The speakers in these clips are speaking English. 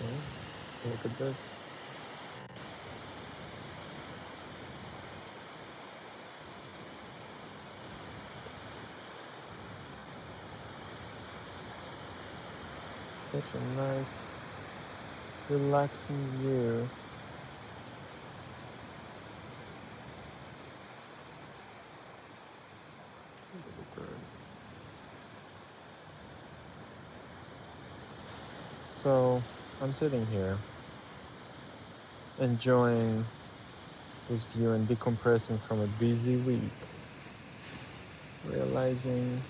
Okay, look at this. Such a nice, relaxing view. Look at the birds. So I'm sitting here enjoying this view and decompressing from a busy week, realizing,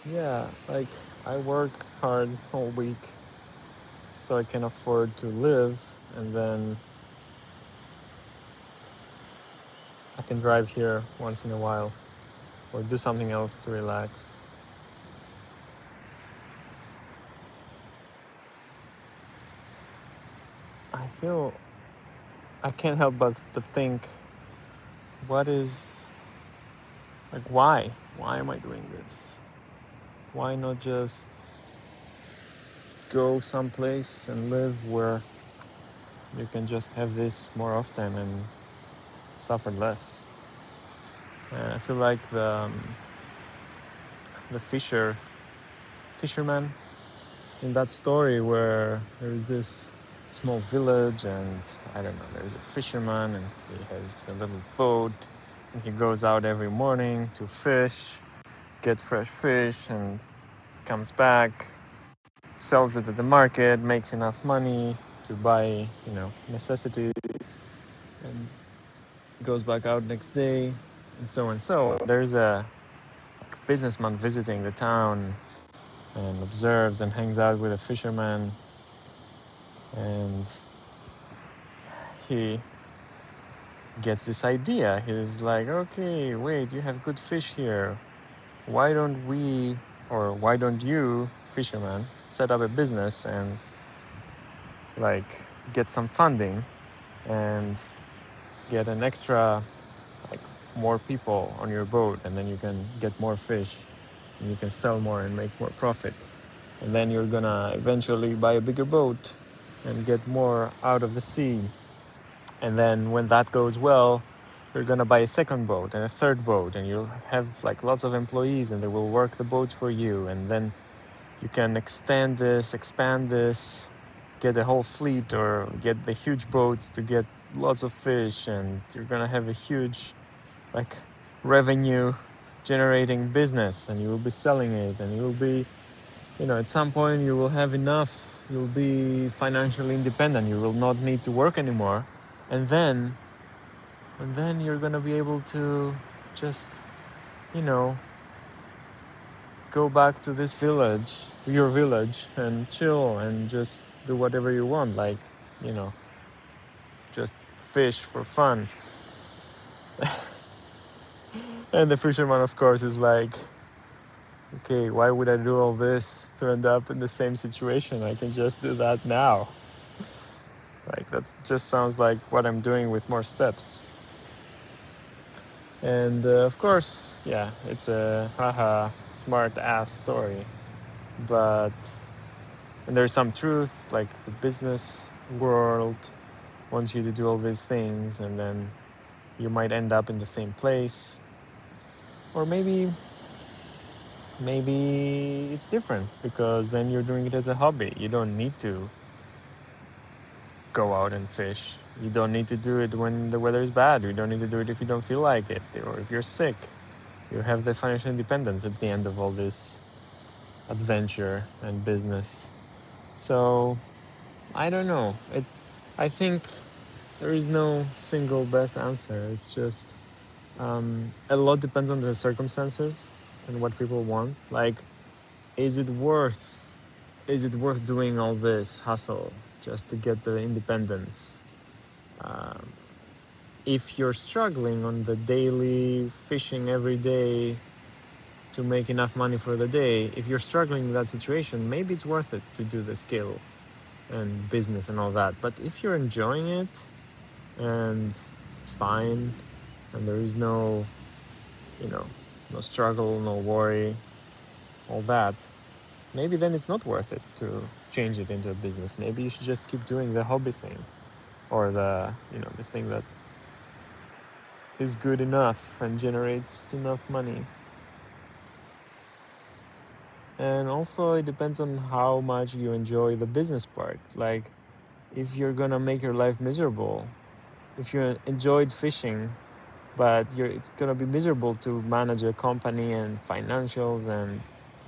yeah, like I work hard all week so I can afford to live, and then I can drive here once in a while or do something else to relax. I feel I can't help but think, what is, like, why? Why am I doing this? Why not just go someplace and live where you can just have this more often and suffer less? And I feel like the fisherman in that story, where there is this small village, and I don't know, there's a fisherman and he has a little boat, and he goes out every morning to fish, get fresh fish, and comes back, sells it at the market, makes enough money to buy, necessities, and goes back out next day, and so on. So there's a businessman visiting the town and observes and hangs out with a fisherman, and he gets this idea. He's like, okay, wait, you have good fish here. Why don't we, or why don't you, fisherman, set up a business and like get some funding and get an extra, like, more people on your boat, and then you can get more fish and you can sell more and make more profit. And then you're gonna eventually buy a bigger boat and get more out of the sea. And then when that goes well, you're gonna buy a second boat and a third boat, and you'll have like lots of employees, and they will work the boats for you. And then you can extend this, expand this, get a whole fleet, or get the huge boats to get lots of fish, and you're gonna have a huge, like, revenue generating business, and you will be selling it, and you will be, at some point you will have enough, you'll be financially independent, you will not need to work anymore. And then and then you're gonna be able to just, you know go back to this village, to your village, and chill and just do whatever you want, like, you know just fish for fun. And the fisherman, of course, is like, okay, why would I do all this to end up in the same situation? I can just do that now. Like, that just sounds like what I'm doing with more steps. And of course, yeah, it's a haha smart ass story. But and there's some truth, like the business world wants you to do all these things, and then you might end up in the same place. Or maybe it's different, because then you're doing it as a hobby. You don't need to go out and fish. You don't need to do it when the weather is bad. You don't need to do it if you don't feel like it, or if you're sick. You have the financial independence at the end of all this adventure and business. So I don't know. I think there is no single best answer. It's just a lot depends on the circumstances and what people want. Like, is it worth doing all this hustle just to get the independence? Um, if you're struggling on the daily fishing every day to make enough money for the day, if you're struggling in that situation, maybe it's worth it to do the skill and business and all that. But if you're enjoying it and it's fine, and there is you know, no struggle, no worry, all that, maybe then it's not worth it to change it into a business. Maybe you should just keep doing the hobby thing, or the thing that is good enough and generates enough money. And also it depends on how much you enjoy the business part. Like, if you're gonna make your life miserable, if you enjoyed fishing but it's gonna be miserable to manage a company and financials and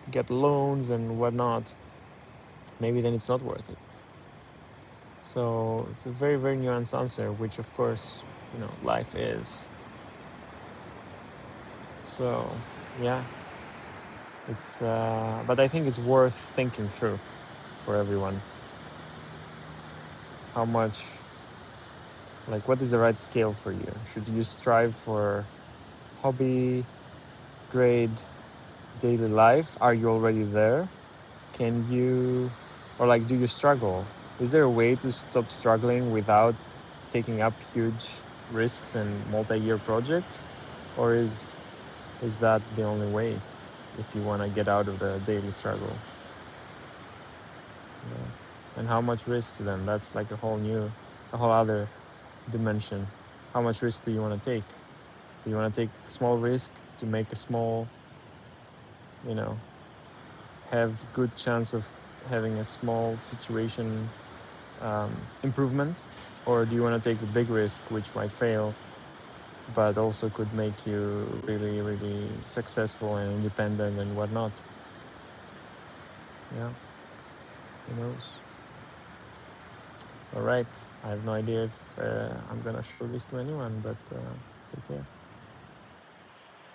get loans and whatnot, maybe then it's not worth it. So it's a very, very nuanced answer, which of course, life is. So yeah, it's but I think it's worth thinking through for everyone. How much, like, what is the right scale for you? Should you strive for hobby grade daily life? Are you already there? Can you, or like, do you struggle? Is there a way to stop struggling without taking up huge risks and multi-year projects? Or is that the only way if you want to get out of the daily struggle? Yeah. And how much risk then? That's like a whole other dimension. How much risk do you want to take? Do you want to take small risk to make a small, you know, have good chance of having a small situation improvement? Or do you want to take the big risk, which might fail, but also could make you really, really successful and independent and whatnot? Yeah, who knows? All right. I have no idea if I'm going to show this to anyone, but take care.